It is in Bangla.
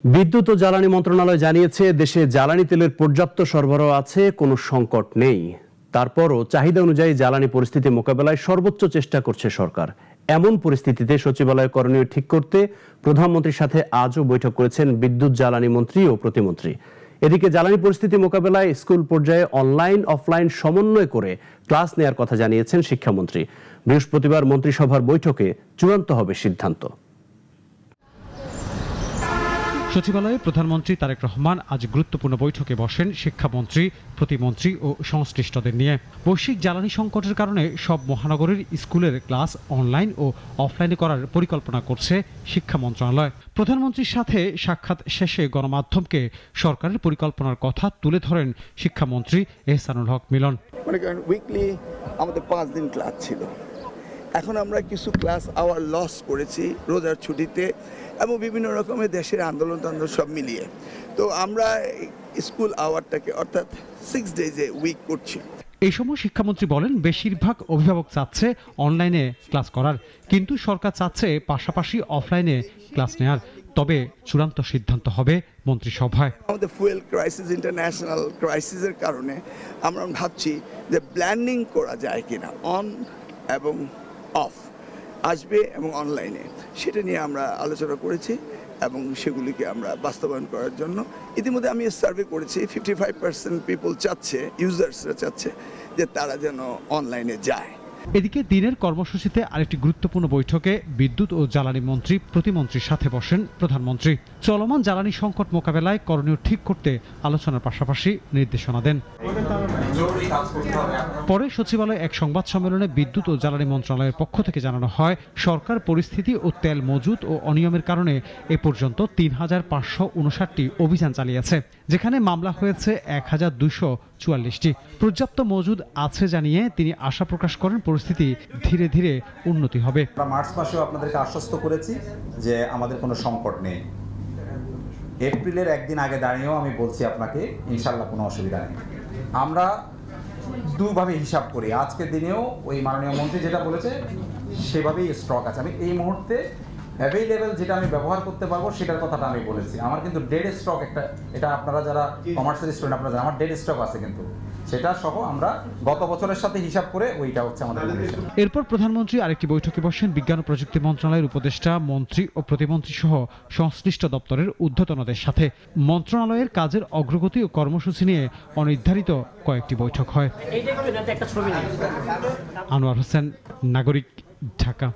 বিদ্যুৎ ও জ্বালানি মন্ত্রণালয় জানিয়েছে, দেশে জ্বালানি তেলের পর্যাপ্ত সরবরাহ আছে, কোনো সংকট নেই। তারপরও চাহিদা অনুযায়ী জ্বালানি পরিস্থিতি মোকাবেলায় সর্বোচ্চ চেষ্টা করছে সরকার। এমন পরিস্থিতিতে সচিবালয় করণীয় ঠিক করতে প্রধানমন্ত্রীর সাথে আজও বৈঠক করেছেন বিদ্যুৎ জ্বালানি মন্ত্রী ও প্রতিমন্ত্রী। এদিকে জ্বালানি পরিস্থিতি মোকাবেলায় স্কুল পর্যায়ে অনলাইন অফলাইন সমন্বয় করে ক্লাস নেয়ার কথা জানিয়েছেন শিক্ষামন্ত্রী। বৃহস্পতিবার মন্ত্রিসভার বৈঠকে চূড়ান্ত হবে সিদ্ধান্ত। সচিবালয়ে প্রধানমন্ত্রী তারেক রহমান আজ গুরুত্বপূর্ণ বৈঠকে বসেন শিক্ষামন্ত্রী, প্রতিমন্ত্রী ও সংশ্লিষ্টদের নিয়ে। বৈশ্বিক জ্বালানি সংকটের কারণে সব মহানগরীর স্কুলের ক্লাস অনলাইন ও অফলাইনে করার পরিকল্পনা করছে শিক্ষা মন্ত্রণালয়। প্রধানমন্ত্রীর সাথে সাক্ষাৎ শেষে গণমাধ্যমকে সরকারের পরিকল্পনার কথা তুলে ধরেন শিক্ষামন্ত্রী এহসানুল হক মিলন। উইকলি আমাদের 5 দিন ক্লাস ছিল, এখন আমরা কিছু ক্লাস আওয়ার লস করেছি রোজার ছুটিতে এবং বিভিন্ন রকমের দেশের আন্দোলন সব মিলিয়ে। তো আমরা স্কুল আওয়ারটাকে অর্থাৎ 6 ডেজে উইক করছি। এই সময় শিক্ষামন্ত্রী বলেন, বেশিরভাগ অভিভাবক চাচ্ছে অনলাইনে ক্লাস করার, কিন্তু সরকার চাচ্ছে পাশাপাশি অফলাইনে ক্লাস নেয়ার। তবে চূড়ান্ত সিদ্ধান্ত হবে মন্ত্রিসভায়। আমাদের ফুয়েল ক্রাইসিস, ইন্টারন্যাশনাল ক্রাইসিসের কারণে আমরা ভাবছি যে ব্ল্যান্ডিং করা যায় কিনা, অন এবং অফ আসবে এবং অনলাইনে, সেটা নিয়ে আমরা আলোচনা করেছি এবং সেগুলিকে আমরা বাস্তবায়ন করার জন্য ইতিমধ্যে আমি সার্ভে করেছি। 55% পিপল চাচ্ছে, ইউজার্সরা চাচ্ছে যে তারা যেন অনলাইনে যায়। এদিকে দিনের কর্মসূচিতে আরেকটি গুরুত্বপূর্ণ বৈঠকে বিদ্যুৎ ও জ্বালানি মন্ত্রী, প্রতিমন্ত্রীর সাথে বসেন প্রধানমন্ত্রী। চলমান জ্বালানি সংকট মোকাবেলায় করণীয় ঠিক করতে আলোচনার পাশাপাশি নির্দেশনা দেন। পরে সচিবালয়ে এক সংবাদ সম্মেলনে বিদ্যুৎ ও জ্বালানি মন্ত্রণালয়ের পক্ষ থেকে জানানো হয়, সরকার পরিস্থিতি ও তেল মজুত ও অনিয়মের কারণে এ পর্যন্ত ৩,৫৫৯টি অভিযান চালিয়েছে, যেখানে মামলা হয়েছে ১,২৪৪টি। পর্যাপ্ত মজুদ আছে জানিয়ে তিনি আশা প্রকাশ করেন পরিস্থিতি ধীরে ধীরে উন্নতি হবে। আমরা মার্চ মাসেও আপনাদেরকে আশ্বস্ত করেছি যে আমাদের কোনো সংকট নেই। এপ্রিলের একদিন আগে দাঁড়িয়েও আমি বলছি আপনাকে, ইনশাল্লাহ কোনো অসুবিধা নেই। আমরা দুভাবে হিসাব করি, আজকের দিনেও ওই মাননীয় মন্ত্রী যেটা বলেছে সেভাবেই স্টক আছে। আমি এই মুহূর্তে অ্যাভেলেবেল যেটা আমি ব্যবহার করতে পারবো সেটার কথাটা আমি বলেছি। আমার কিন্তু ডেড স্টক একটা, এটা আপনারা যারা কমার্সের স্টুডেন্ট আপনারা জানেন, আমার ডেড স্টক আছে, কিন্তু সেটা সহ আমরা গত বছরের সাথে হিসাব করে ওইটা হচ্ছে আমাদের। এরপর প্রধানমন্ত্রী আরেকটি বৈঠকে বসেন বিজ্ঞান ও প্রযুক্তি মন্ত্রণালয়ের উপদেষ্টা, মন্ত্রী ও প্রতিমন্ত্রী সহ সংশ্লিষ্ট দপ্তরের ঊর্ধ্বতনদের সাথে। মন্ত্রণালয়ের কাজের অগ্রগতি ও কর্মসূচি নিয়ে অনির্ধারিত কয়েকটি বৈঠক হয়। আনোয়ার হোসেন, নাগরিক, ঢাকা।